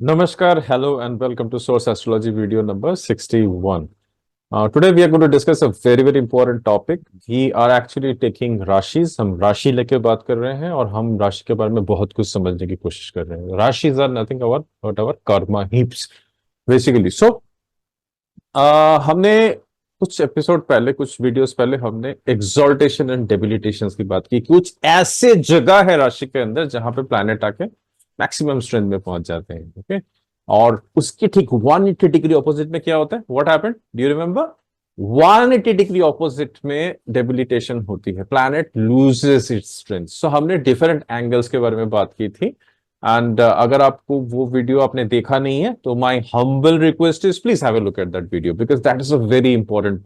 Namaskar, hello, and welcome to Source Astrology video number 61. Today we are going to discuss a very important topic. We are actually taking राशिज हम राशि लेके बात कर रहे हैं और हम राशि के बारे में बहुत कुछ समझने की कोशिश कर रहे हैं. राशिज are nothing our but our karma heaps basically. हमने कुछ एपिसोड पहले, कुछ वीडियोस पहले हमने एक्सॉल्टेशन एंड डेबिलिटेशन की बात की. कुछ ऐसे जगह है राशि के अंदर जहां पे प्लैनेट आके मैक्सिमम स्ट्रेंथ में पहुंच जाते हैं. ओके, और उसके ठीक 180 डिग्री ऑपोजिट में क्या होता है? What happened, do you remember? 180 degree opposite में डेबिलिटेशन होती है, प्लैनेट लूजेस इट्स स्ट्रेंथ. सो हमने डिफरेंट एंगल्स के बारे में बात की थी. एंड अगर आपको वो वीडियो आपने देखा नहीं है तो my humble request is please have a look at that video, because that is a very important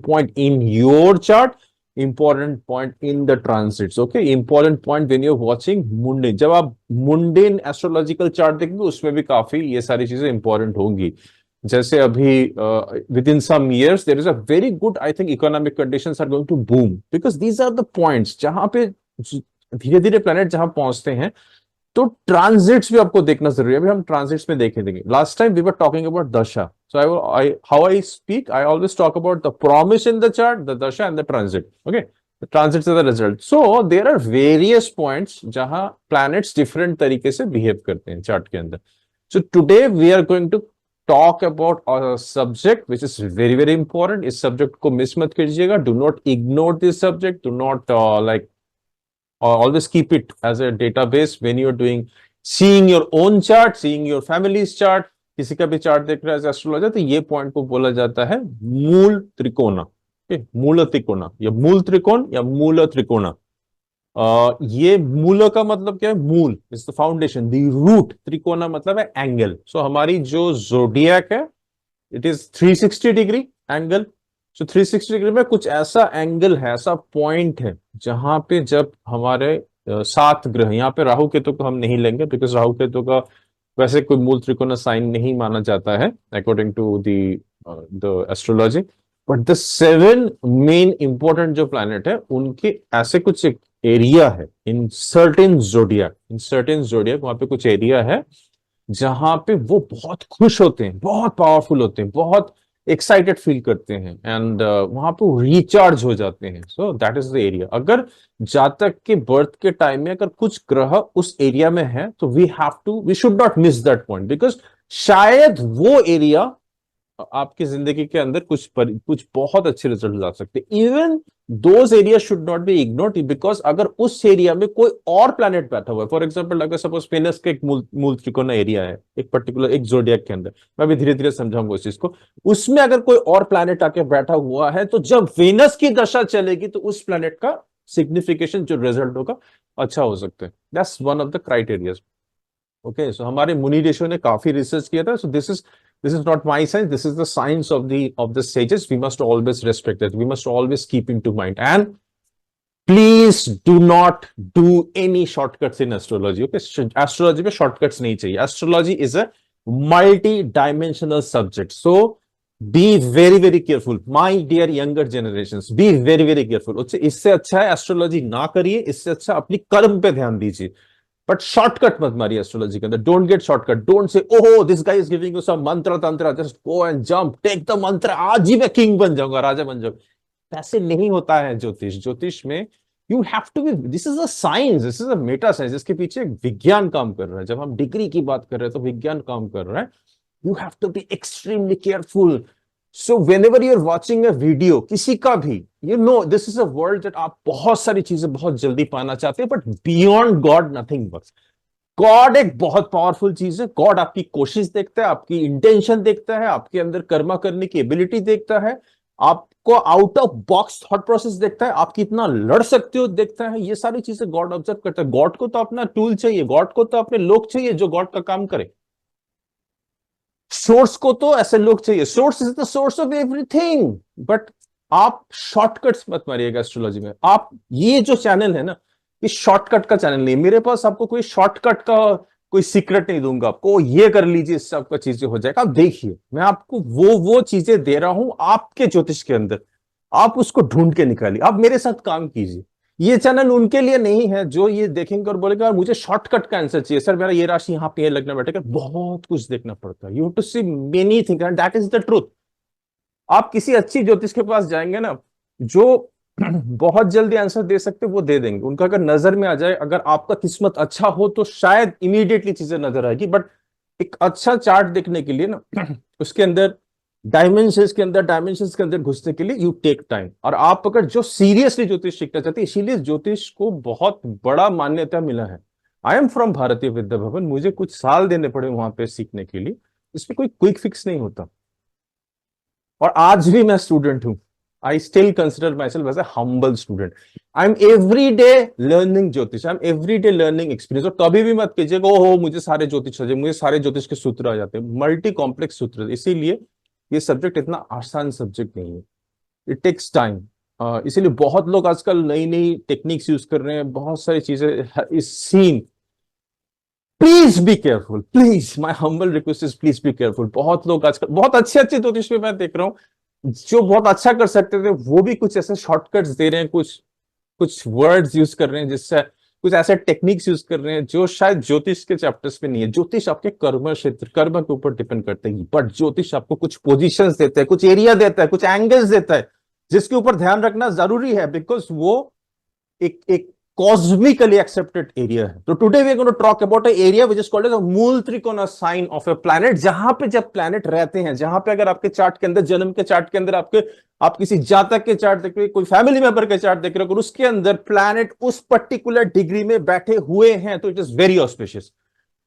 point in your chart, important point in the transits. Okay, important point when you're watching mundane. जब आप mundane astrological chart देखेंगे उसमें भी काफी ये सारी चीजें important होंगी. जैसे अभी within some years there is a very good, I think, economic conditions are going to boom, because these are the points जहां पे धीरे धीरे प्लैनेट जहां पहुंचते हैं. तो ट्रांजिट्स भी आपको देखना जरूरी है. अभी हम ट्रांजिट्स में देखेंगे. Last time we were talking about dasha. So how I speak, I always talk about the promise in the chart, the dasha and the transit. Okay, the transits are the result. So there are various points जहां planets different तरीके से behave करते हैं chart के अंदर. So today we are going to talk about a subject which is very important. इस subject को miss मत कीजिएगा. Do not ignore this subject. Do not always keep it as a database when you're seeing your own chart, seeing your family's chart. किसी का भी chart देख रहा है एस्ट्रोलॉजर, तो ये पॉइंट को बोला जाता है मूल त्रिकोणा. मूल त्रिकोणा या मूल त्रिकोण या मूल त्रिकोणा. ये मूल का मतलब क्या है? मूल is the foundation, the root. त्रिकोणा मतलब है एंगल. सो हमारी जो जोडियक है it is 360 degree angle. So 360 degree में कुछ ऐसा एंगल है, ऐसा पॉइंट है जहां पे जब हमारे 7 ग्रह, यहाँ पे राहु केतु को हम नहीं लेंगे बिकॉज राहु केतु का वैसे कोई मूल त्रिकोण साइन नहीं माना जाता है according to the astrology. But the 7 main important जो प्लैनेट है उनके ऐसे कुछ एक एरिया है इन सर्टेन जोडियक वहां पे कुछ एरिया है जहां पे वो बहुत खुश होते हैं, बहुत पावरफुल होते हैं, बहुत एक्साइटेड फील करते हैं एंड वहां पे रिचार्ज हो जाते हैं. So that is the area. अगर जातक के बर्थ के टाइम में अगर कुछ ग्रह उस एरिया में है तो we should not miss that point, because शायद वो एरिया आपकी जिंदगी के अंदर कुछ बहुत अच्छे रिजल्ट ला सकते हैं. Even those area should not be ignored, because अगर उस एरिया में कोई और प्लैनेट बैठा हुआ है, फॉर एग्जांपल अगर सपोज वेनस का एक मूल त्रिकोण एरिया है एक पर्टिकुलर एक जोडियक के अंदर, मैं भी धीरे धीरे समझाऊंगा उस चीज को. उसमें अगर कोई और प्लैनेट आके बैठा हुआ है तो जब वेनस की दशा चलेगी तो उस प्लैनेट का सिग्निफिकेशन जो रिजल्ट होगा अच्छा हो सकता है. That's one of the criterias. Okay, so हमारे मुनि ऋषियों ने काफी रिसर्च किया था. सो this is not my science, this is the science of the sages. We must always respect it, we must always keep into mind, and please do not do any shortcuts in astrology. Okay, astrology में shortcuts नहीं चाहिए. Astrology is a multi-dimensional subject, so be very careful. My dear younger generations, be very careful. इससे अच्छा है astrology ना करिए, इससे अच्छा अपनी कर्म पे ध्यान दीजिए. बट शॉर्टकट मत मारिए एस्ट्रोलॉजी के अंदर. Don't get shortcut. Don't say ओहो this guy is giving you some mantra tantra, just go and jump, take the mantra, आज ही मैं किंग बन जाऊंगा, राजा बन जाऊंगा. ऐसे नहीं होता है ज्योतिष में. You have to be, this is a science, this is a meta science, जिसके पीछे विज्ञान काम कर रहा है. जब हम डिग्री की बात कर रहे हैं तो विज्ञान काम कर रहा है. You have to be extremely careful. So whenever you're watching a video किसी का भी, you know this is a world that आप बहुत सारी चीजें बहुत जल्दी पाना चाहते हैं, but beyond God nothing works. God एक बहुत पावरफुल चीज है. गॉड आपकी कोशिश देखता है, आपकी इंटेंशन देखता है, आपके अंदर कर्मा करने की एबिलिटी देखता है, आपको out of box thought process देखता है, आप कितना लड़ सकते हो देखता है. ये सारी चीजें गॉड ऑब्जर्व करता है. गॉड को तो अपना टूल चाहिए, गॉड को तो अपने लोग चाहिए जो गॉड का काम करे. सोर्स को तो ऐसे लोग चाहिए. Source is the source of everything. But आप शॉर्टकट्स मत मारिएगा एस्ट्रोलॉजी में. आप ये जो चैनल है ना, ये शॉर्टकट का चैनल नहीं. मेरे पास आपको कोई शॉर्टकट का कोई सीक्रेट नहीं दूंगा. आपको ये कर लीजिए इससे आपका चीजें हो जाएगा. आप देखिए, मैं आपको वो चीजें दे रहा हूं आपके ज्योतिष के अंदर. आप उसको ढूंढ के निकालिए, आप मेरे साथ काम कीजिए. ये चैनल उनके लिए नहीं है जो ये देखेंगे और बोलेगा यार मुझे शॉर्टकट का आंसर चाहिए सर, मेरा ये राशि यहाँ पे लगना बैठेगा। बहुत कुछ देखना पड़ता है, you have to see many things and that is the truth. आप किसी अच्छी ज्योतिष के पास जाएंगे ना, जो बहुत जल्दी आंसर दे सकते वो दे देंगे, उनका अगर नजर में आ जाए, अगर आपका किस्मत अच्छा हो तो शायद इमीडिएटली चीजें नजर आएगी। बट एक अच्छा चार्ट देखने के लिए ना उसके अंदर डायमेंशंस के अंदर घुसने के लिए यू टेक टाइम। और आप अगर जो सीरियसली ज्योतिष सीखना चाहते हैं, इसीलिए ज्योतिष को बहुत बड़ा मान्यता मिला है। I am from Bharatiya Vidya Bhavan, मुझे कुछ साल देने पड़े वहां पे सीखने के लिए, इसमें कोई क्विक फिक्स नहीं होता। और आज भी मैं स्टूडेंट हूं, I still consider myself as a humble student. I am every day learning jyotish, I am every day learning experience. और कभी भी मत कीजिएगा ओहो मुझे सारे ज्योतिष आ जाए, मुझे सारे ज्योतिष के सूत्र आ जाते हैं, मल्टी कॉम्प्लेक्स सूत्र। इसीलिए ये सब्जेक्ट इतना आसान सब्जेक्ट नहीं है, इट टेक्स टाइम। इसीलिए बहुत लोग आजकल नई नई टेक्निक्स यूज कर रहे हैं, बहुत सारी चीजें इस scene. Please be careful, please my humble request is please be careful. बहुत लोग आजकल बहुत अच्छे अच्छे ज्योतिष में मैं देख रहा हूँ जो बहुत अच्छा कर सकते थे, वो भी कुछ ऐसे शॉर्टकट्स दे रहे हैं, कुछ कुछ वर्ड्स यूज कर रहे हैं, जिससे कुछ ऐसे टेक्निक्स यूज कर रहे हैं जो शायद ज्योतिष के चैप्टर्स में नहीं है। ज्योतिष आपके कर्म क्षेत्र, कर्म के ऊपर डिपेंड करते हैं, बट ज्योतिष आपको कुछ पोजीशंस देता है, कुछ एरिया देता है, कुछ एंगल्स देता है, जिसके ऊपर ध्यान रखना जरूरी है, बिकॉज वो एक cosmically accepted area है। तो today we are going to talk about a area which is called as a mool त्रिकोण साइन ऑफ अ प्लैनेट। जहां पे जब प्लैनेट रहते हैं, जहां पे अगर आपके चार्ट के अंदर, जन्म के चार्ट के अंदर आप किसी जातक के चार्ट देख रहे हो, कोई फैमिली मेंबर के चार्ट देख रहे हो, उसके अंदर प्लैनेट उस पर्टिकुलर डिग्री में बैठे हुए हैं, तो इट इज वेरी ऑस्पिशियस,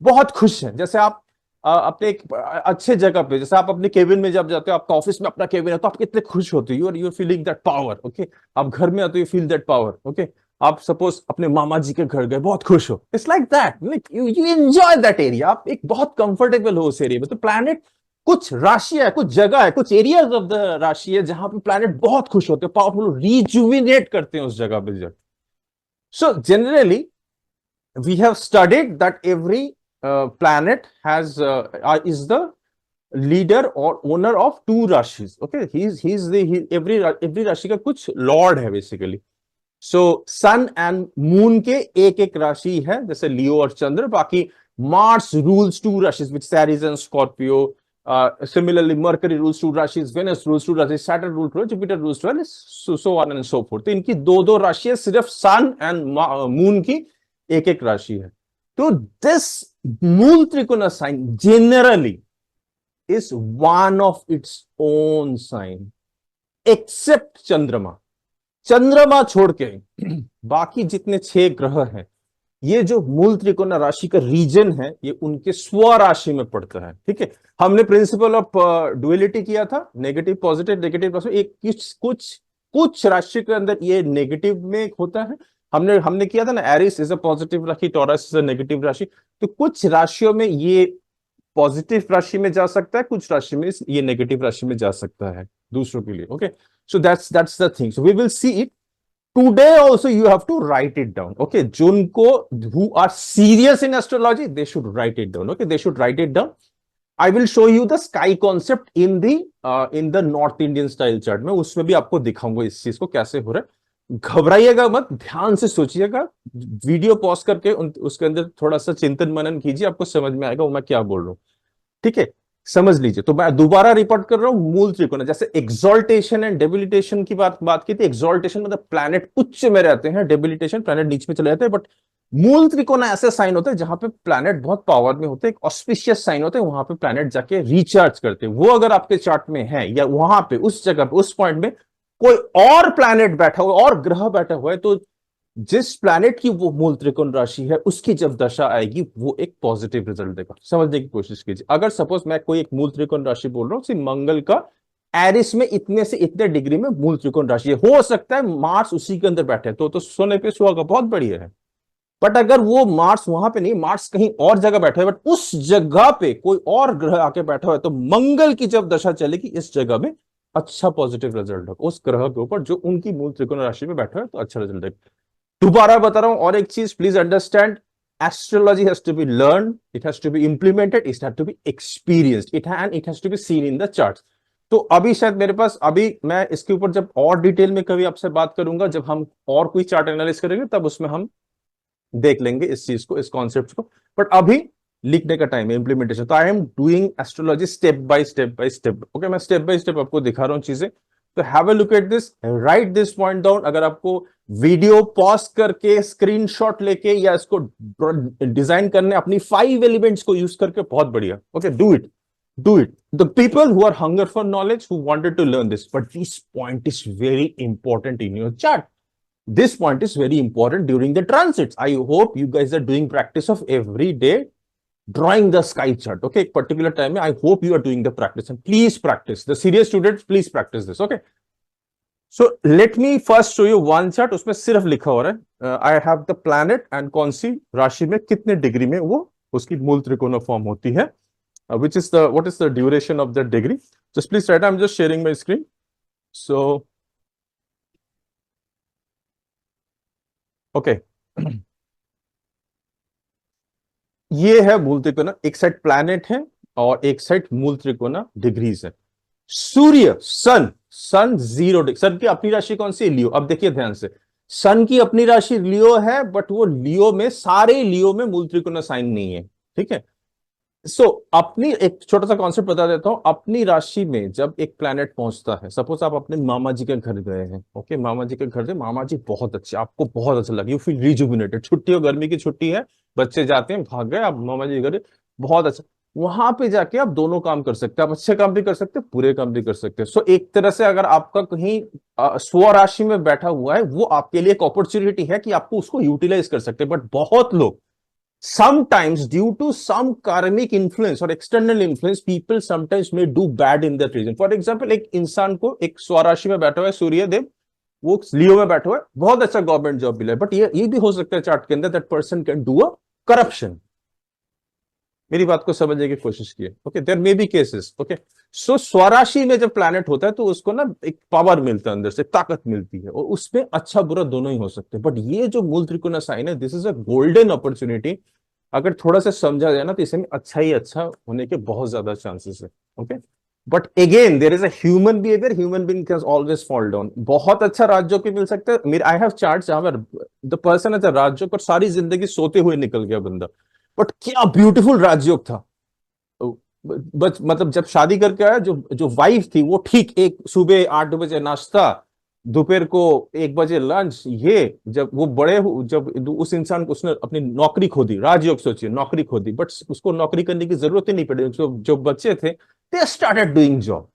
बहुत खुश है। जैसे आप अपने एक अच्छे जगह पे, जैसे आप अपने केबिन में जब जाते हो, आपका ऑफिस में अपना केबिन है, तो आप कितने खुश होते हो, you are feeling that power. Okay, आप घर में आते हो, you feel that power. Okay, आप सपोज अपने मामा जी के घर गए, बहुत खुश हो, it's like that, you enjoy that area, आप एक बहुत कंफर्टेबल हो उस एरिया में। तो प्लैनेट कुछ राशि है, कुछ जगह है, कुछ एरियाज ऑफ द राशि है जहां पे प्लैनेट बहुत खुश होते हैं, पावरफुल, रिजुविनेट करते हैं उस जगह पे जब। So generally we have studied that every planet is the leader or owner of two rashis. Okay, every rashi का कुछ lord है basically. So sun and moon के एक एक राशि है, जैसे लियो और चंद्र। बाकी Mars rules two rashis, which is Aries and Scorpio. Similarly, Mercury rules two rashis, Venus rules two rashis, Saturn rules two, Jupiter rules two, so on and so forth. तो इनकी दो दो राशि है, सिर्फ sun and moon की एक एक राशि है। तो दिस मूल त्रिकोण sign generally is one of its own sign, except Chandrama. चंद्रमा छोड़ के बाकी जितने 6 ग्रह हैं, ये जो मूल त्रिकोण राशि का रीजन है, ये उनके स्व राशि में पड़ता है। ठीक है, हमने प्रिंसिपल ऑफ डुअलिटी किया था, नेगेटिव पॉजिटिव, नेगेटिव पॉजिटिव। एक कुछ राशि के अंदर ये नेगेटिव में होता है। हमने किया था ना, एरिस इज अ पॉजिटिव राशि, टॉरस इज अ नेगेटिव राशि। तो कुछ राशियों में ये पॉजिटिव राशि में जा सकता है, कुछ राशि में ये नेगेटिव राशि में जा सकता है दूसरों के लिए। Okay, so that's the thing, so we will see it today also. You have to write it down. Okay, जिनको who are serious in astrology, they should write it down. Okay, they should write it down. I will show you the sky concept in the north Indian style chart में, उसमें भी आपको दिखाऊंगा इस चीज को कैसे हो रहा है। घबराइएगा मत, ध्यान से सोचिएगा, वीडियो पॉज करके उसके अंदर थोड़ा सा चिंतन मनन कीजिए, आपको समझ में आएगा वो मैं क्या बोल रहा हूं। ठीक है, समझ लीजिए। तो मैं दोबारा रिपोर्ट कर रहा हूं, मूल त्रिकोण, जैसे एक्सॉल्टेशन एंड डेबिलिटेशन की बात की थी। एक्सॉल्टेशन मतलब प्लैनेट उच्च में रहते हैं, डेबिलिटेशन प्लैनेट नीचे में चले जाते हैं। बट मूल त्रिकोण ऐसे साइन होते हैं जहां पे प्लैनेट बहुत पावर में होते हैं, ऑस्पिशियस साइन होते हैं, वहां पे प्लैनेट जाके रिचार्ज करते हैं। वो अगर आपके चार्ट में है, या वहां पे उस जगह पे उस पॉइंट में कोई और प्लैनेट बैठा हुआ, और ग्रह बैठा हुआ है, तो जिस प्लैनेट की वो मूल त्रिकोण राशि है, उसकी जब दशा आएगी, वो एक पॉजिटिव रिजल्ट देगा। समझने की कोशिश कीजिए। अगर सपोज मैं कोई एक मूल त्रिकोण राशि बोल रहा हूं, मंगल का एरिस में इतने से इतने डिग्री में मूल त्रिकोण राशि है, हो सकता है मार्स उसी के अंदर बैठे, तो सोने पे सुहागा, बहुत बढ़िया है। बट अगर वो मार्स वहां पे नहीं, मार्स कहीं और जगह बैठा है, बट उस जगह पे कोई और ग्रह आके बैठा हुआ है, तो मंगल की जब दशा चलेगी, इस जगह में अच्छा पॉजिटिव रिजल्ट होगा उस ग्रह के ऊपर जो उनकी मूल त्रिकोण राशि में बैठा है, तो अच्छा रिजल्ट देगा। दोबारा बता रहा हूं, और एक चीज please understand, astrology has to be learn, it has to be implemented, it has to be experienced, it has to be seen in the charts. तो अभी शायद मेरे पास, अभी मैं इसके ऊपर जब और डिटेल में कभी आपसे बात करूंगा, जब हम और कोई चार्ट एनालिस करेंगे, तब उसमें हम देख लेंगे इस चीज को, इस कॉन्सेप्ट को। बट अभी लिखने का टाइम है, इंप्लीमेंटेशन। तो I am doing astrology step by step by step. Okay, मैं स्टेप बाय स्टेप आपको दिखा रहा हूं चीजें। तो have a look at this, right this point down. अगर आपको वीडियो पॉज करके स्क्रीनशॉट लेके या इसको डिजाइन करने अपनी 5 एलिमेंट्स को यूज करके, बहुत बढ़िया। Okay, do it, do it. The people who are hunger for knowledge, who wanted to learn this, but this point is very important in your chart. This point is very important during the transits. I hope you guys are doing practice of every day drawing the sky chart. Okay, particular time, I hope you are doing the practice, and please practice. The serious students, please practice this. Okay. So let me first show you one chart. उसमें सिर्फ लिखा हो रहा है I have the planet and कौन सी राशि में कितने डिग्री में वो उसकी मूल त्रिकोण फॉर्म होती है. Which is what is the duration of the degree? Just please write. I'm just sharing my screen. So, okay. ये है मूल त्रिकोण, एक साइड प्लैनेट है और एक साइड मूल त्रिकोण डिग्रीज है. सूर्य, सन, सन 0 डिग्री. सन की अपनी राशि कौन सी? लियो. अब देखिए ध्यान से, सन की अपनी राशि लियो है, बट वो लियो में, सारे लियो में मूल त्रिकोण साइन नहीं है. ठीक है. अपनी एक छोटा सा कॉन्सेप्ट बता देता हूं. अपनी राशि में जब एक प्लैनेट पहुंचता है, सपोज आप अपने मामा जी के घर गए हैं. ओके, मामा जी के घर गए, मामा जी बहुत अच्छे, आपको बहुत अच्छा लगे, यू फील रिजुविनेटेड. छुट्टी हो, गर्मी की छुट्टी है, बच्चे जाते हैं, भाग गए, आप मामा जी के घर, बहुत अच्छा. वहां पे जाके आप दोनों काम कर सकते हैं. आप अच्छे काम भी कर सकते हैं, बुरे काम भी कर सकते हैं. एक तरह से अगर आपका कहीं स्व राशि में बैठा हुआ है, वो आपके लिए एक अपॉर्चुनिटी है कि आपको उसको यूटिलाइज कर सकते हैं. बट बहुत लोग, sometimes due to some karmic influence or external influence, people sometimes may do bad in that region. For example, एक इंसान को, एक स्वराशि में बैठा हुआ है सूर्य देव, वो लियो में बैठा हुआ है, बहुत अच्छा गवर्नमेंट जॉब मिला है, बट ये भी हो सकता है चार्ट के अंदर that person can do a corruption. मेरी बात को समझने की कोशिश की. Okay, there may be cases. Okay, so स्वराशि में जब प्लैनेट होता है तो उसको ना एक पावर मिलता है, अंदर से ताकत मिलती है, और उसमें अच्छा बुरा दोनों ही हो सकते हैं. बट ये जो मूल त्रिकोण साइन है, this is a golden opportunity. अगर थोड़ा सा समझा जाए ना, तो इसमें अच्छा ही अच्छा होने के बहुत ज्यादा चांसेस है. Okay, but again there is a human behaviour, human being can always fall down. बहुत अच्छा राजयोग मिल सकता है. मेरे आई हैव चार्ट्स जहां पर द पर्सन एज अ राजयोग, और सारी जिंदगी सोते हुए निकल गया बंदा, बट क्या ब्यूटीफुल राजयोग था. बस मतलब जब शादी करके आया, जो जो वाइफ थी, वो ठीक एक सुबह 8 बजे नाश्ता, दोपहर को 1 बजे लंच. ये जब वो बड़े, जब उस इंसान को, उसने अपनी नौकरी खो दी, राजयोग सोचिए, नौकरी खो दी, बट उसको नौकरी करने की जरूरत ही नहीं पड़ी. जो बच्चे थे, दे स्टार्टेड डूइंग जॉब.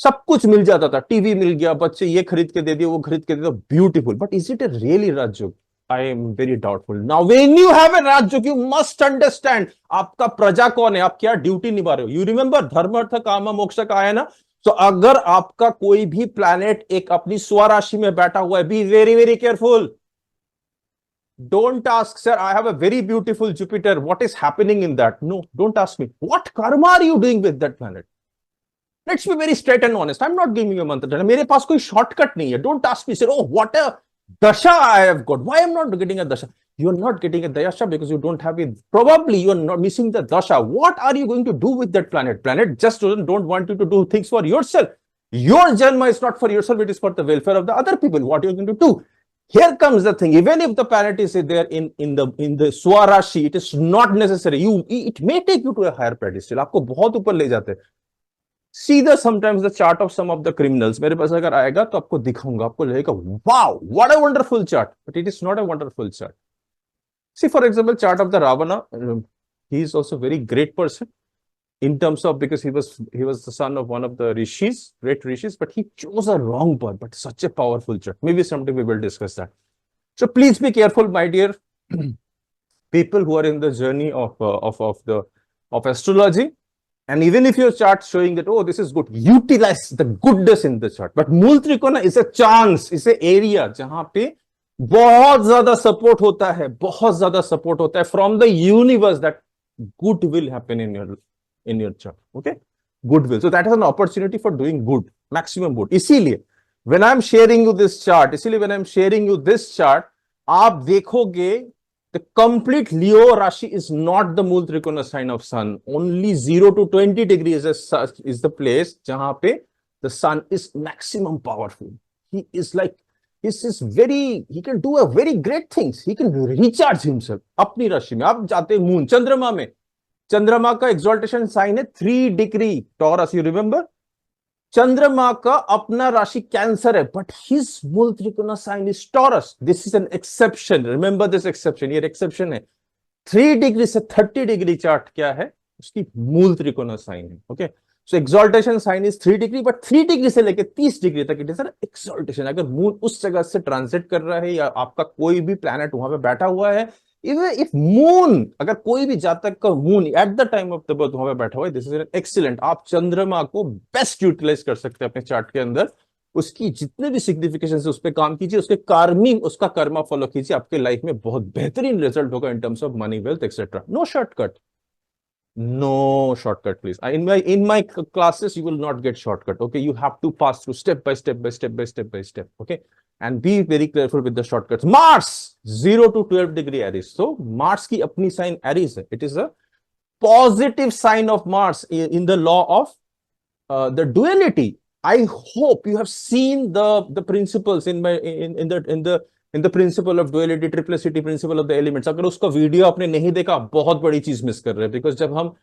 सब कुछ मिल जाता था, टीवी मिल गया, बच्चे ये खरीद के दे दिए, वो खरीद के दे दिया, beautiful. But is it a really rajyog? I am very doubtful. Now when you have a rajyog, you must understand आपका प्रजा कौन है, आप क्या ड्यूटी निभा रहे हो. यू रिमेंबर धर्म अर्थ काम मोक्ष का है ना. तो अगर आपका कोई भी प्लैनेट एक अपनी स्वराशि में बैठा हुआ है, be very very careful. Don't ask, sir, I have a very beautiful Jupiter. What is happening in that? No, don't ask me. What karma are you doing with that planet? Let's be very straight and honest. I'm not giving you a mantra. मेरे पास कोई shortcut नहीं है. Don't ask me, sir, oh, what a dasha I have got. Why I'm not getting a dasha? You're not getting a dasha because you don't have it. Probably you're not missing the dasha. What are you going to do with that planet? Planet just don't want you to do things for yourself. Your janma is not for yourself. It is for the welfare of the other people. What you're going to do? Here comes the thing. Even if the planet is there in the Swarashi, it is not necessary. It may take you to a higher pedestal. आपको बहुत ऊपर ले जाते हैं. See the sometimes the chart of some of the criminals. मेरे पास अगर आएगा तो आपको दिखाऊंगा, आपको लगेगा wow, what a wonderful chart. But it is not a wonderful chart. See, for example, chart of the Ravana. He is also very great person in terms of, because he was the son of one of the rishis, great rishis, but he chose a wrong path. But such a powerful chart. Maybe someday we will discuss that. So please be careful, my dear people who are in the journey of astrology. And even if your chart showing that, oh, this is good, utilize the goodness in the chart. But मूल त्रिकोण is a chance, is a area जहां पे बहुत ज्यादा support होता है, बहुत ज्यादा सपोर्ट होता है from the universe that good will happen in your chart. Okay, good will. So that is an opportunity for doing good, maximum good. इसीलिए when I'm sharing you this chart, आप देखोगे the complete Leo Rashi is not the मूल त्रिकोण sign of sun. Only 0 to 20 degrees is the place जहां पे the sun is maximum powerful. He is like, he can do a very great things. He can recharge himself. अपनी राशि में आप जाते हैं मून, चंद्रमा में, चंद्रमा का एक्सॉल्टेशन साइन है 3 डिग्री टॉरस, यू रिमेंबर? चंद्रमा का अपना राशि कैंसर है, बट हिज मूल त्रिकोण sign is Taurus. This is an exception, remember this exception, ये एक्सेप्शन है. 3 डिग्री से 30 डिग्री चार्ट क्या है, उसकी मूल त्रिकोण साइन है. Okay, so exaltation sign is 3 degree, but 3 degree से लेकर 30 डिग्री तक इट इज एन एक्सॉल्टेशन. अगर मून उस जगह से ट्रांजिट कर रहा है या आपका कोई भी प्लैनेट वहां पे बैठा हुआ है, इफ मून, अगर कोई भी जातक का moon at the time of the birth वहां पे बैठा हुआ है, दिस इज एन एक्सीलेंट. आप चंद्रमा को बेस्ट यूटिलाइज कर सकते हैं अपने चार्ट के अंदर. उसकी जितने भी सिग्निफिकेशन है उस पर काम कीजिए, उसके कार्मिक, उसका कर्मा फॉलो कीजिए, आपके लाइफ में बहुत बेहतरीन रिजल्ट होगा in terms of money, wealth etcetera. No shortcut, no shortcut, please. In my classes you will not get shortcut. Okay, you have to pass through step by step by step by step by step. Okay, and be very careful with the shortcuts. Mars 0 to 12 degree Aries. So Mars की अपनी sign Aries है. It is a positive sign of Mars in the law of the duality. I hope you have seen the principles in the principle of duality, triplicity, principle of the elements. अगर उसका video आपने नहीं देखा, बहुत बड़ी चीज miss कर रहे हैं. बिकॉज जब हम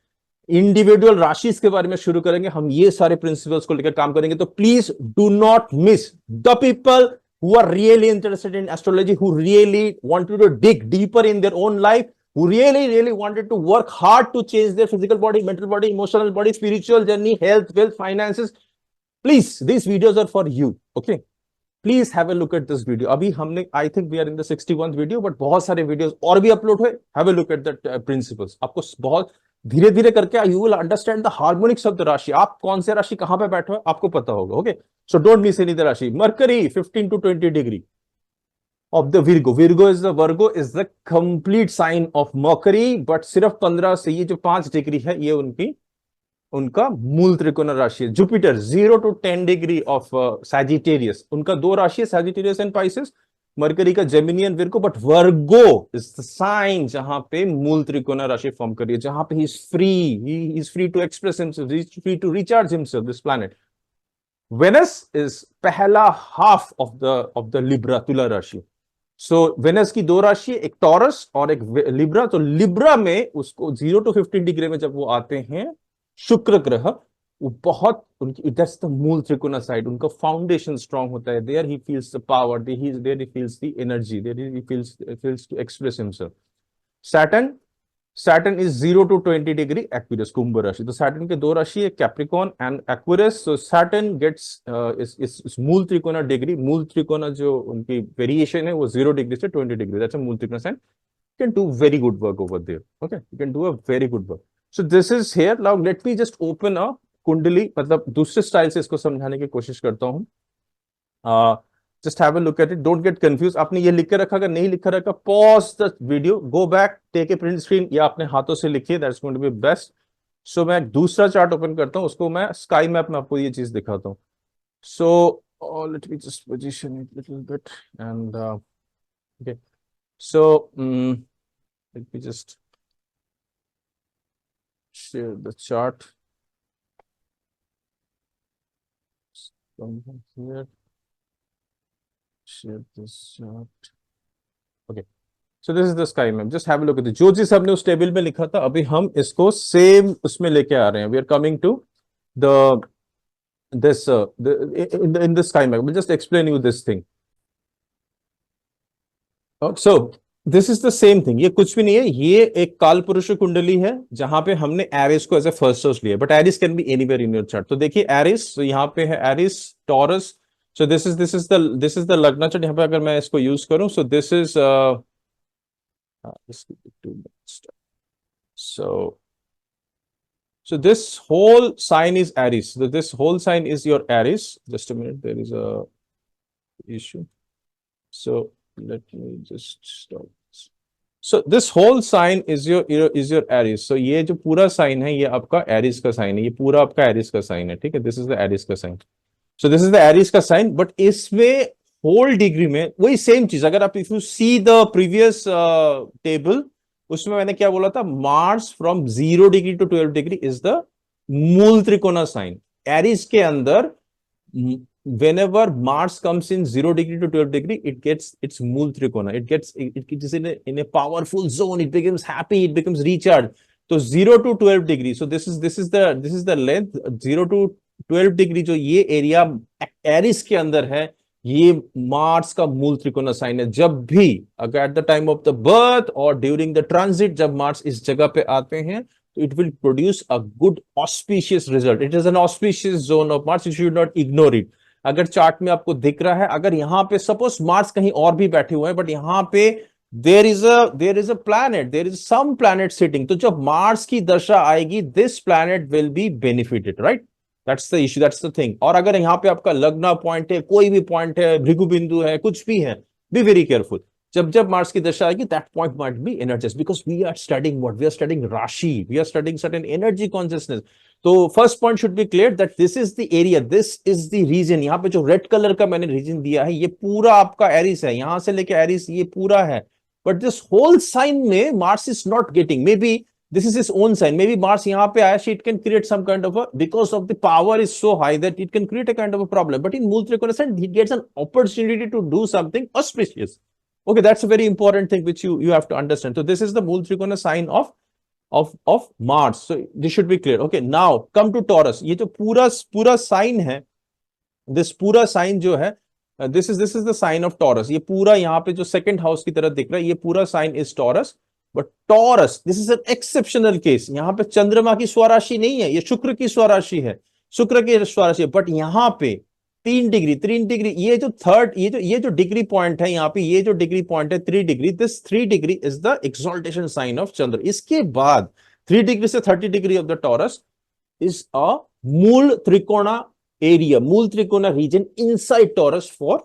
इंडिविजुअल राशि के बारे में शुरू करेंगे, हम ये सारे प्रिंसिपल्स को लेकर काम करेंगे. तो please do not miss. The people who are really interested in astrology, who really wanted to dig deeper in their own life, who really wanted to work hard to change their physical body, mental body, emotional body, spiritual journey, health, wealth, finances, please, these videos are for you. Okay, please have a look at this video. अभी हमने, I think we are in the 61th video, but बहुत सारे videos और भी upload हुए. Have a look at the principles. आपको बहुत धीरे धीरे करके you will understand the harmonics of the राशि. आप कौन से राशि कहां पे बैठे हो आपको पता होगा. Okay, so don't miss any the राशि. Mercury 15 to 20 degree of the Virgo. Virgo is the complete sign of Mercury, but सिर्फ 15 से ये जो 5 डिग्री है, ये उनका मूल त्रिकोण राशि है. Jupiter 0 to 10 degree of Sagittarius. उनका 2 राशि है, सैजिटेरियस एंड पाइसेस. मरकरी का Geminian Virgo, but Virgo is the sign जहां पे मूल त्रिकोण राशि फॉर्म कर रही है, जहां पे he is free to express himself, he is free to recharge himself, this planet. Venus is पहला हाफ ऑफ द लिब्रा, तुला राशि. सो वेनस की 2 राशि, एक टॉरस और एक लिब्रा. तो लिब्रा में उसको 0 to 15 डिग्री में जब वो आते हैं, शुक्र ग्रह, वो बहुत उनकी, दैट्स द मूल त्रिकोण साइड. उनका फाउंडेशन स्ट्रांग होता है. There he feels the power, there he feels the energy, there he feels to express himself. Saturn is 0 to 20 degree Aquarius, कुंभ राशि. तो सैटर्न के 2 राशि है, Capricorn and Aquarius. So Saturn gets इस मूल त्रिकोण डिग्री, मूल त्रिकोण जो उनकी वेरिएशन है वो 0 डिग्री से 20 डिग्री. दैट्स अ मूल त्रिकोण sign. You can do very good work over there. Okay, you can do a very good work. So this is here. Now let me just open a कुंडली, मतलब दूसरे style से इसको समझाने की कोशिश करता हूं. Just have a look at it, don't get confuse. आपने ये लिख के रखा, अगर नहीं लिखा रखा, pause the video, go back, take a print screen, या अपने हाथों से लिखिए. That's going to be best. सो मैं दूसरा चार्ट ओपन करता हूं, उसको मैं स्काई मैप में आपको ये चीज दिखाता हूं. So let me just position it little bit and okay. So let me just share the chart. Come here. Share this chart. Okay. So this is the sky map. Just have a look at it. जो चीज हमने उस table में लिखा था, अभी हम इसको सेम उसमें लेके आ रहे हैं. We are coming to in the sky map. We'll just explain you this thing. So this is the same thing. ये कुछ भी नहीं है, ये एक काल पुरुष कुंडली है जहां पे हमने एरिस को एज ए फर्स्ट हाउस लिया, but Aries can be anywhere in your chart. तो देखिए एरिस, तो यहाँ पे है Aries, Taurus. So this is the lagna chart. यहाँ पे अगर मैं इसको यूज करूं, so this is so this whole sign is Aries. So this whole sign is your Aries. Just a minute, there is a issue. So let me just stop. So this whole sign is your Aries. So ये जो पूरा sign है, ये आपका Eris का sign है, ये पूरा आपका एरिस का साइन है. ठीक है, दिस इज द एरिस का sign. So this is the Aries का साइन. बट इसमें होल डिग्री में वही सेम चीज. अगर आप if you see the previous table, उसमें मैंने क्या बोला था, Mars from 0 degree to 12 degree is the मूल त्रिकोण साइन. एरिस के अंदर whenever Mars comes in 0 degree to 12 degree, it gets its Mool Trikona. It is in a powerful zone. It becomes happy. It becomes recharged. So 0 to 12 degree. So this is the length 0 to 12 degree. जो ये area Eris के अंदर है, ये Mars का मूल त्रिकोण sign है. जब भी अगर at the time of the birth और ड्यूरिंग द ट्रांजिट जब मार्स इस जगह पे आते हैं, तो it will produce a good auspicious result. It is an auspicious zone of Mars. You should not ignore it. अगर चार्ट में आपको दिख रहा है, अगर यहां पे सपोज मार्स कहीं और भी बैठे हुए हैं, बट यहां पे there is a planet, there is some planet sitting, तो जब मार्स की दशा आएगी, this planet will be benefited, right. That's the issue, that's the thing. और अगर यहाँ पे आपका लग्ना पॉइंट है, कोई भी पॉइंट है, भृगु बिंदु है, कुछ भी है, बी वेरी केयरफुल. जब मार्स की दशा आएगी, that point might be energized, because we are studying what, we are studying rashi, we are studying certain energy consciousness. तो first point should be clear that this is the area, this is the region. यहाँ पे जो red colour का मैंने reason दिया है, ये पूरा आपका एरिस है, यहां से लेके एरिस ये पूरा है. बट दिस होल साइन में Mars is not getting. May be this is his own sign. Maybe Mars yahan pe aaya, it can create some kind of a, because of the power is so high that it can create a kind of a problem. But in Mool Trikona sign, he gets an opportunity to do something auspicious. Okay, that's a very important thing which you have to understand. So this is the Mool Trikona sign of Mars. So this should be clear. Okay, now come to Taurus. ये जो पूरा sign है, this पूरा sign जो है, this is the sign of Taurus. ये पूरा यहाँ पे जो second house की तरह दिख रहा है, ये पूरा sign is Taurus. But taurus, this is an exceptional case. यहां पे चंद्रमा की स्वराशि नहीं है, ये शुक्र की स्वराशि है, शुक्र की स्वराशि है. बट यहां पे 3 डिग्री, ये जो थर्ड, ये जो डिग्री पॉइंट है, यहाँ पे ये जो डिग्री पॉइंट है 3 degree, this 3 degree is the exaltation sign of Chandra. इसके बाद 3 डिग्री से 30 degree of the Taurus is a मूल त्रिकोणा एरिया, मूल त्रिकोणा region inside Taurus for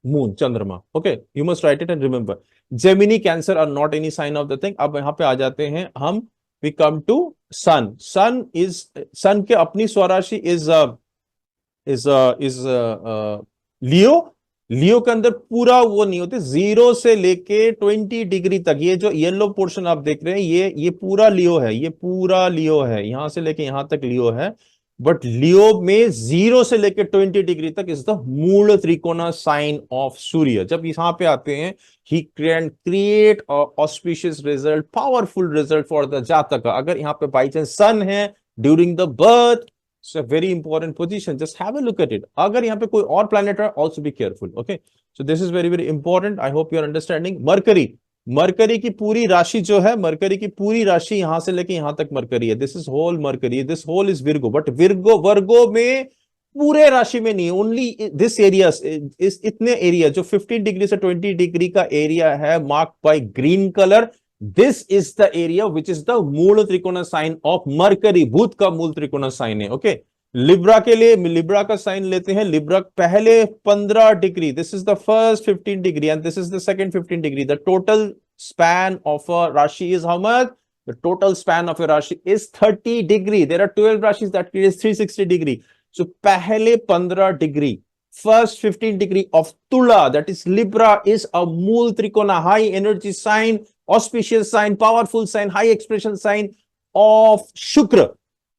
moon, Chandrama. Okay, you must write it and remember. Gemini, Cancer are not any sign of the thing. अब यहां पे आ जाते हैं हम, वी कम टू सन. सन के अपनी स्वराशि इज लियो. लियो के अंदर पूरा वो नहीं होते, 0 से लेके 20 डिग्री तक. ये जो येलो पोर्शन आप देख रहे हैं, ये पूरा लियो है, ये पूरा लियो है, यहां से लेके यहां तक लियो है. बट लियो में 0 से लेकर 20 डिग्री तक इज द मूल त्रिकोणा साइन ऑफ सूर्य. जब यहां पे आते हैं, he can create auspicious result, powerful result for the jatak. अगर यहाँ पे बाई चांस सन है during the birth, it's a very important position, just have a look at it. अगर यहाँ पे कोई और प्लैनेट है, also be careful. Okay, so this is very very important. I hope you are understanding. Mercury की पूरी राशि जो है, मरकरी की पूरी राशि यहां से लेके यहां तक मरकरी है. This is whole Mercury, this whole is Virgo. But Virgo में पूरे राशि में नहीं, ओनली दिस एरिया, इस इतने एरिया जो 15 डिग्री से 20 डिग्री का एरिया है, mark by green colour, this is the area which is the मूल त्रिकोण साइन ऑफ मरकरी. भूत का मूल त्रिकोण साइन है. ओके, लिब्रा के लिए लिब्रा का साइन लेते हैं. लिब्रा पहले 15 degree, this is the first 15 degree and this is the second 15 degree. The total span of a Rashi is how much? The total span of a Rashi is 30 degree. There are 12 Rashis that creates 360 degree. So पहले 15 degree, first 15 degree of Tula, that is Libra, is a मूल त्रिकोणा, high energy sign, auspicious sign, powerful sign, high expression sign of Shukra.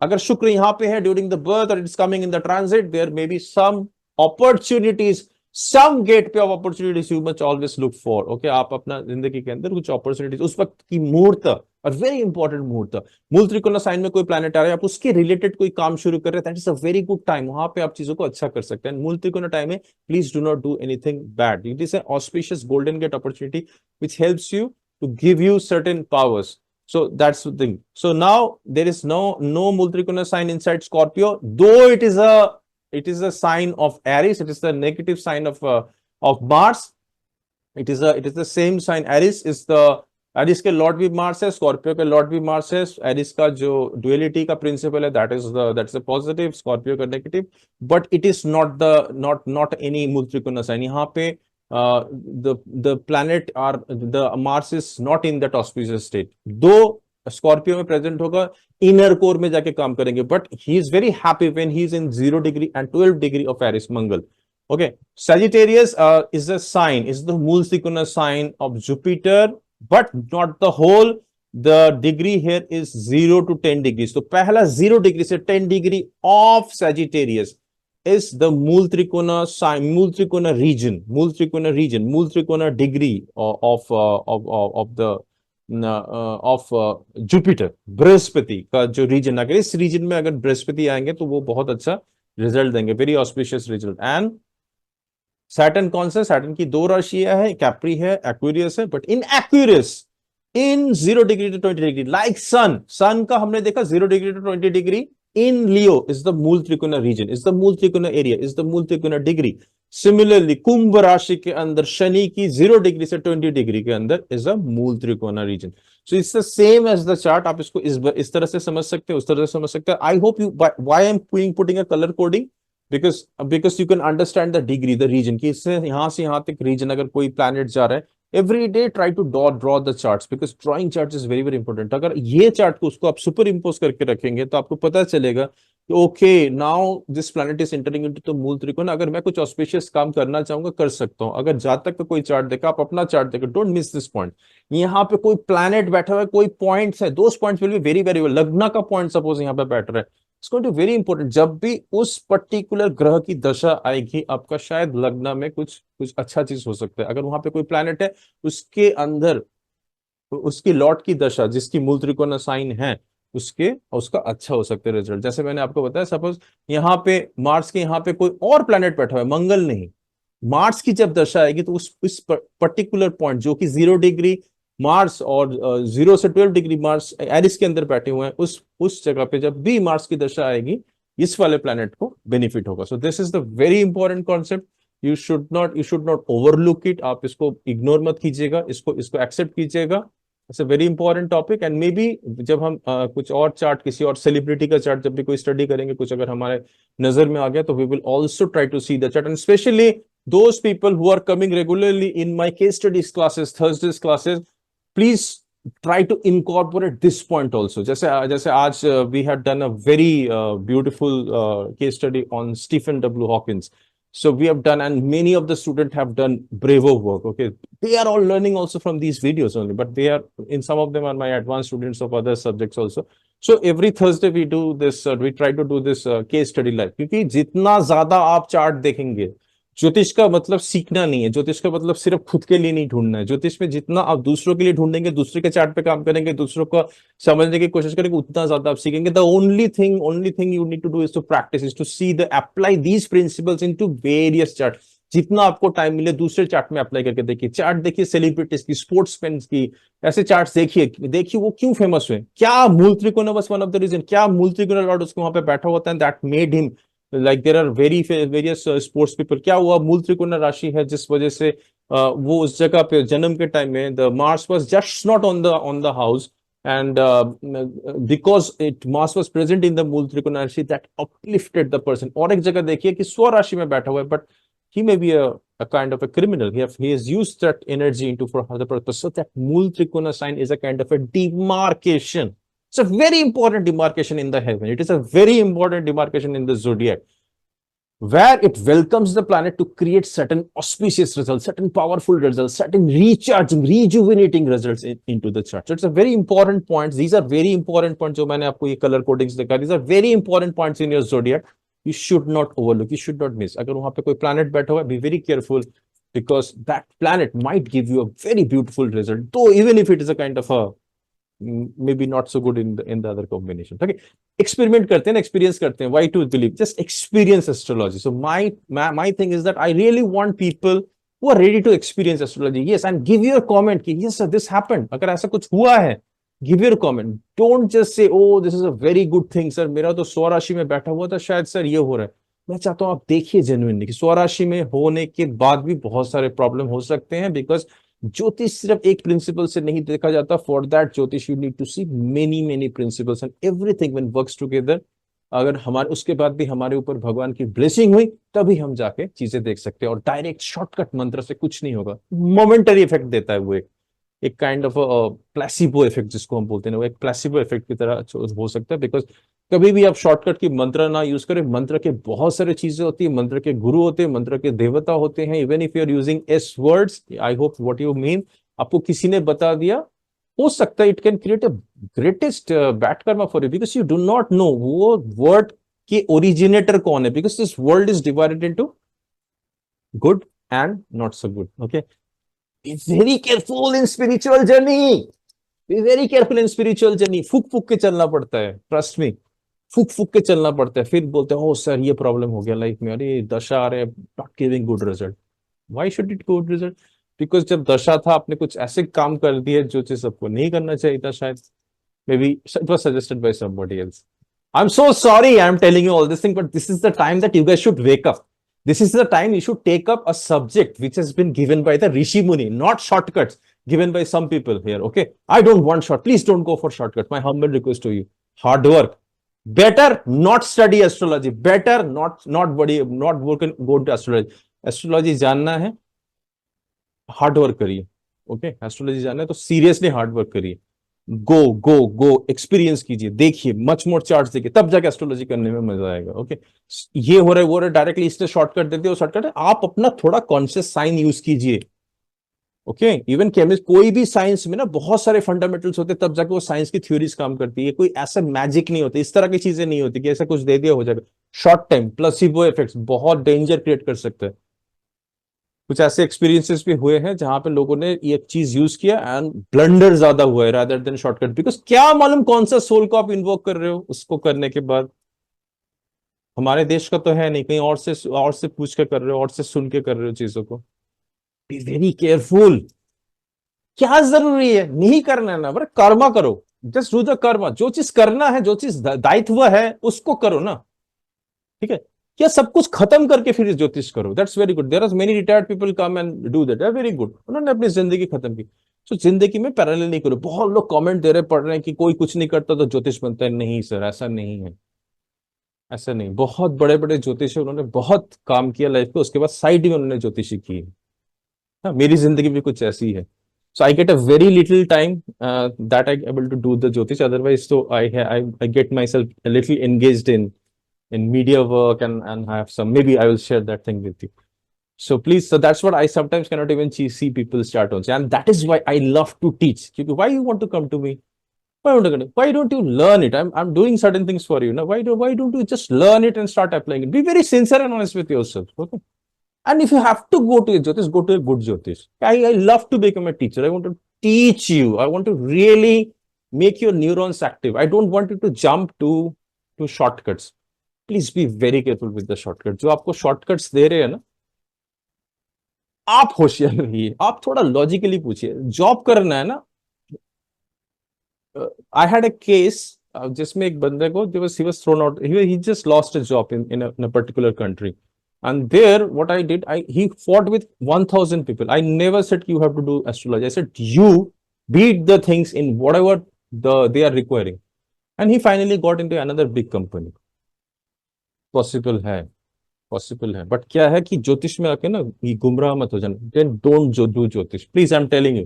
अगर शुक्र यहाँ पे है during the birth or it is coming in the transit, there may be some opportunities, some get pay off opportunities you much always look for. Okay, आप अपना जिंदगी के अंदर कुछ अपॉर्चुनिटीज, उस वक्त की मुहूर्त, और वेरी इंपॉर्टेंट मुहूर्त, मूल त्रिकोण साइन में कोई प्लैनेट आ रहा है, आप उसके रिलेटेड कोई काम शुरू कर रहे हैं, that is a very good time. वहां पे आप चीजों को अच्छा कर सकते हैं. मूल त्रिकोण टाइम में please do not do anything bad. It is an auspicious golden gate opportunity which helps you to give you certain powers. So that's the thing. So now there is no मूल त्रिकोण sign inside Scorpio, though it is a sign of Aries. It is the negative sign of Mars. It is the same sign. Aries के Lord भी Mars है, Scorpio के Lord भी Mars है. Eris का जो ड्युअलिटी का प्रिंसिपल है, that's a positive, स्कॉर्पियो का negative. But it is not any मूल त्रिकोण साइन. यहाँ पे the planet or the Mars is not in that auspicious state. दो स्कॉर्पियो में प्रेजेंट होगा, इनर कोर में जाके काम करेंगे, but he is very happy when he is in 0 degree and 12 degree of Aries, Mangal. Okay, Sagittarius is a sign, is the मूल त्रिकोण sign of Jupiter, but not the whole. The degree here is 0 to 10 degrees. तो पहला 0 degree से 10 degree of Sagittarius. is the मूल त्रिकोण sign, मूल त्रिकोण region, मूल त्रिकोण region, मूल त्रिकोण degree of the of Jupiter, Brihaspati का जो रीजन, अगर इस रीजन में अगर बृहस्पति आएंगे तो वो बहुत अच्छा रिजल्ट देंगे, very auspicious result. And Saturn कौन सा, सैटर्न की दो राशियां है, कैप्री है, एक्वेरियस है, but in Aquarius in 0 degree to 20 degree, like sun, sun का हमने देखा 0 degree to 20 degree, in Leo is the मूल त्रिकोण रीजन, इज द मूल त्रिकोण एरिया, इज द मूल त्रिकोण डिग्री। सिमिलरली कुंभ राशि के अंदर शनि की 0 डिग्री से 20 डिग्री के अंदर इज अ मूल त्रिकोण region. So it's the same as the chart, आप इसको इस तरह से समझ सकते हैं, उस तरह से समझ सकते हैं। आई hope you, why I am putting a colour coding, because you can understand the degree, the region, कि इससे यहां से यहां तक रीजन अगर कोई प्लैनेट जा रहा है, every day try to draw the charts, because drawing chart is very very important. अगर ये चार्ट को उसको आप सुपर इम्पोज करके रखेंगे तो आपको पता चलेगा कि okay now this planet is entering into the मूल त्रिकोण, अगर मैं कुछ ऑस्पिशियस काम करना चाहूंगा कर सकता हूं। अगर जातक का कोई चार्ट देखा, आप अपना चार्ट देखो, डोंट मिस दिस पॉइंट। यहाँ पे कोई प्लैनेट बैठा हुआ है, कोई पॉइंट्स है, those points will be very very, लग्न का पॉइंट सपोज यहाँ पे बैठ रहा है, it's going to very important. जब भी उस पर्टिकुलर ग्रह की दशा आएगी, आपका शायद लग्न में कुछ कुछ अच्छा चीज हो सकता है। अगर वहां पे कोई प्लैनेट है, उसके अंदर उसकी लॉर्ड की दशा, जिसकी मूल त्रिकोण साइन है, उसका अच्छा हो सकता है रिजल्ट। जैसे मैंने आपको बताया, सपोज यहाँ पे मार्स के यहाँ पे कोई और प्लैनेट बैठा हुआ है, मंगल नहीं, मार्स की जब दशा आएगी तो उस पर्टिकुलर पॉइंट जो कि 0 डिग्री मार्स और 0 से 12 डिग्री मार्स एरिस के अंदर बैठे हुए हैं, उस जगह पे जब भी मार्स की दशा आएगी, इस वाले प्लैनेट को बेनिफिट होगा। सो this is the very important concept, you should not overlook it, आप इसको इग्नोर मत कीजिएगा, इसको एक्सेप्ट कीजिएगा। It's a very important topic. And may be जब हम कुछ और चार्ट, किसी और सेलिब्रिटी का चार्ट जब भी कोई स्टडी करेंगे, कुछ अगर हमारे नजर में आ गया, तो we will also try to see the chart. And specially those people who are coming regularly in my case studies classes, Thursdays classes, please try to incorporate this point also. जैसे आज we had done a very beautiful case study on Stephen W. Hawkins. So we have done, and many of the students have done braver work. Okay, they are all learning also from these videos only, but they are, in some of them are my advanced students of other subjects also. So every Thursday we do this, we try to do this case study live, क्योंकि जितना ज्यादा आप chart देखेंगे, ज्योतिष का मतलब सीखना नहीं है, ज्योतिष का मतलब सिर्फ खुद के लिए नहीं ढूंढना है। ज्योतिष में जितना आप दूसरों के लिए ढूंढेंगे, दूसरे के चार्ट पे काम करेंगे, दूसरों को समझने की कोशिश करेंगे, उतना ज्यादा आप सीखेंगे। The only thing you need to do is to practice, is to see the apply these principles into various chart. जितना आपको टाइम मिले दूसरे चार्ट में अप्लाई करके देखिए। चार्ट देखिए सेलिब्रिटीज की, स्पोर्ट्समैन की, ऐसे चार्ट देखिए वो क्यों फेमस हुए, क्या मूल त्रिकोण was one of the reason, क्या मूल त्रिकोण लॉर्ड उसको वहां पे बैठा होता है, that made him, like there are various sports people. क्या हुआ, मूल त्रिकोण राशि है जिस वजह से वो उस जगह पे जन्म के टाइम में the Mars was just not on the house, and because it Mars was present in the मूल त्रिकोण राशि, that uplifted the person। और एक जगह देखिए कि स्व राशि में बैठा हुआ है, but he may be a kind of a criminal, he has used that energy into for other purpose। So that मूल त्रिकोण sign is a kind of a demarcation, it's a very important demarcation in the heaven, it is a very important demarcation in the zodiac, where it welcomes the planet to create certain auspicious results, certain powerful results, certain recharging, rejuvenating results into the chart। So it's a very important point, these are very important points जो मैंने आपको ये color codings दिखा, these are very important points in your zodiac, you should not overlook, you should not miss। अगर वहां पे कोई planet बैठा हुआ है, be very careful, because that planet might give you a very beautiful result, though even if it is a kind of a maybe not so good in the other combination। Okay, experiment करते हैं, experience करते हैं, why to believe, just experience astrology। So my thing is that I really want people who are ready to experience astrology, yes, and give your comment कि yes sir this happened, अगर ऐसा कुछ हुआ है, give your comment, don't just say oh this is a very good thing sir, मेरा तो स्व राशि में बैठा हुआ था, शायद सर ये हो रहा है। मैं चाहता हूं आप देखिए जेन्युइनली कि स्व राशि में होने के बाद भी बहुत सारे प्रॉब्लम हो सकते हैं, बिकॉज ज्योतिष सिर्फ एक प्रिंसिपल से नहीं देखा जाता। For that jyotish you need to see many principles and everything when works together. अगर हमारे उसके बाद भी हमारे ऊपर भगवान की ब्लेसिंग हुई, तभी हम जाके चीजें देख सकते हैं। और डायरेक्ट शॉर्टकट मंत्र से कुछ नहीं होगा, मोमेंटरी इफेक्ट देता है वो, एक काइंड ऑफ प्लेसिबो इफेक्ट जिसको हम बोलते हैं, वो एक प्लेसिबो इफेक्ट की तरह हो सकता है। बिकॉज कभी भी आप शॉर्टकट की मंत्र ना यूज करें, मंत्र के बहुत सारी चीजें होती है, मंत्र के गुरु होते हैं, मंत्र के देवता होते हैं। Even if you are using as words, I hope what you mean, आपको किसी ने बता दिया, हो सकता है it can create a greatest bad karma for you, because you do not know वो वर्ड कि ओरिजिनेटर कौन है, because this world is divided into good and not so good. Okay, be very careful in spiritual journey, be very careful in spiritual journey. फूक फूक के चलना पड़ता है, ट्रस्ट मी, फूक फूक के चलना पड़ता है. फिर बोलते हैं ओ सर ये प्रॉब्लम हो गया लाइफ में, अरे दशा आ रहे, not giving good result. Why should it good result? Because जब दशा था आपने कुछ ऐसे काम कर दिए जो चीज सबको नहीं करना चाहिए था शायद. Maybe it was suggested by somebody else. I'm so sorry I'm telling you all this thing, but this is the time that you guys should wake up. This is the time you should take up a subject which has been given by the Rishi Muni, not shortcuts given by some people here. Okay, I don't want short. Please don't go for shortcuts. My humble request to you: hard work. Better not study astrology. Better not work and go to astrology. Astrology जानना है, hard work करिए. Okay, astrology जानना है तो seriously hard work करिए. गो गो गो, experience कीजिए, देखिए, much more charts देखिए, तब जाके एस्ट्रोलॉजी करने में मजा आएगा. ओके, ये हो रहा है वो रहा है, डायरेक्टली इसने शॉर्टकट दे दिया, शॉर्टकट है. आप अपना थोड़ा कॉन्शियस साइन यूज कीजिए. ओके, इवन केमिस्ट, कोई भी साइंस में ना बहुत सारे फंडामेंटल्स होते हैं, तब जाके वो साइंस की थ्योरीज काम करती है. कोई ऐसा मैजिक नहीं होती, इस तरह की चीजें नहीं होती कि ऐसा कुछ दे दिया हो जाएगा. शॉर्ट टाइम प्लेसिबो इफेक्ट्स बहुत डेंजर क्रिएट कर सकते हैं. कुछ ऐसे एक्सपीरियंसेस भी हुए हैं जहां पे लोगों ने ये चीज यूज किया एंड ब्लंडर ज्यादा हुआ है रादर देन शॉर्टकट. बिकॉज क्या मालूम कौन सा सोल को आप इन्वोक कर रहे हो उसको करने के बाद. हमारे देश का तो है नहीं, कहीं और से पूछ के कर रहे हो, और से सुन के कर रहे हो चीजों को. B very careful. क्या जरूरी है, नहीं करना है ना, बड़ा कर्मा करो. Just do the Karma. जो चीज करना है, जो चीज दायित्व है उसको करो ना. ठीक है, क्या सब कुछ खत्म करके फिर ज्योतिष करो? That's very good. There are many retired people come and do that, very good. उन्होंने अपनी जिंदगी खत्म की. तो जिंदगी में पैरेलल नहीं करो. बहुत लोग कमेंट दे रहे, पढ़ रहे हैं कि कोई कुछ नहीं करता तो ज्योतिष बनता है. नहीं सर, ऐसा नहीं है, ऐसा नहीं. बहुत बड़े बड़े ज्योतिषी, उन्होंने बहुत काम किया लाइफ पे, उसके बाद साइड में उन्होंने ज्योतिषी की है. हाँ, मेरी जिंदगी भी कुछ ऐसी है. So I get a very little time that I able to do the Jyotish. Otherwise, so I get myself a little engaged in media work and have some, maybe I will share that thing with you. So please, so that's what I sometimes cannot even see people start on. And that is why I love to teach. Why you want to come to me? Why don't you learn it? I'm doing certain things for you. Now, why don't you just learn it and start applying it? Be very sincere and honest with yourself. Okay. And if you have to go to a Jyotish, go to a good Jyotish. I love to become a teacher. I want to teach you. I want to really make your neurons active. I don't want you to jump to shortcuts. Please be very careful with the shortcuts. जो आपको shortcuts दे रहे हैं ना, आप होशियार रहिए. आप थोड़ा लॉजिकली पूछिए. जॉब करना है ना. I had a case जिसमें एक बंदे को he was thrown out. He just lost a job in a particular country. And there, what I did, he fought with 1,000 people. I never said you have to do astrology. I said you beat the things in whatever they are requiring. And he finally got into another big company. Possible है, possible है. But क्या है कि ज्योतिष में आके ना ये गुमराह मत हो जाना. देन डोंट डू ज्योतिष, please. I am telling you.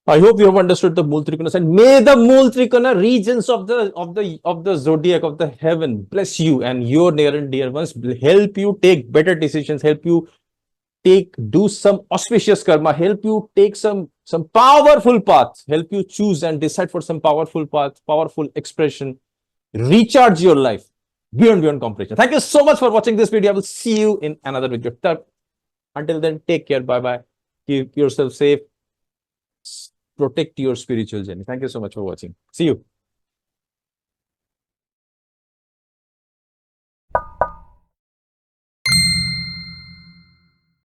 I hope you have understood the Mool Trikona sign. May the Mool Trikona regions of the zodiac of the heaven bless you and your near and dear ones, help you take better decisions, help you do some auspicious karma, help you take some powerful path, help you choose and decide for some powerful path, powerful expression, recharge your life beyond comprehension. Thank you so much for watching this video. I will see you in another video. Until then, take care. Bye bye. Keep yourself safe. Protect your spiritual journey. Thank you so much for watching. See you.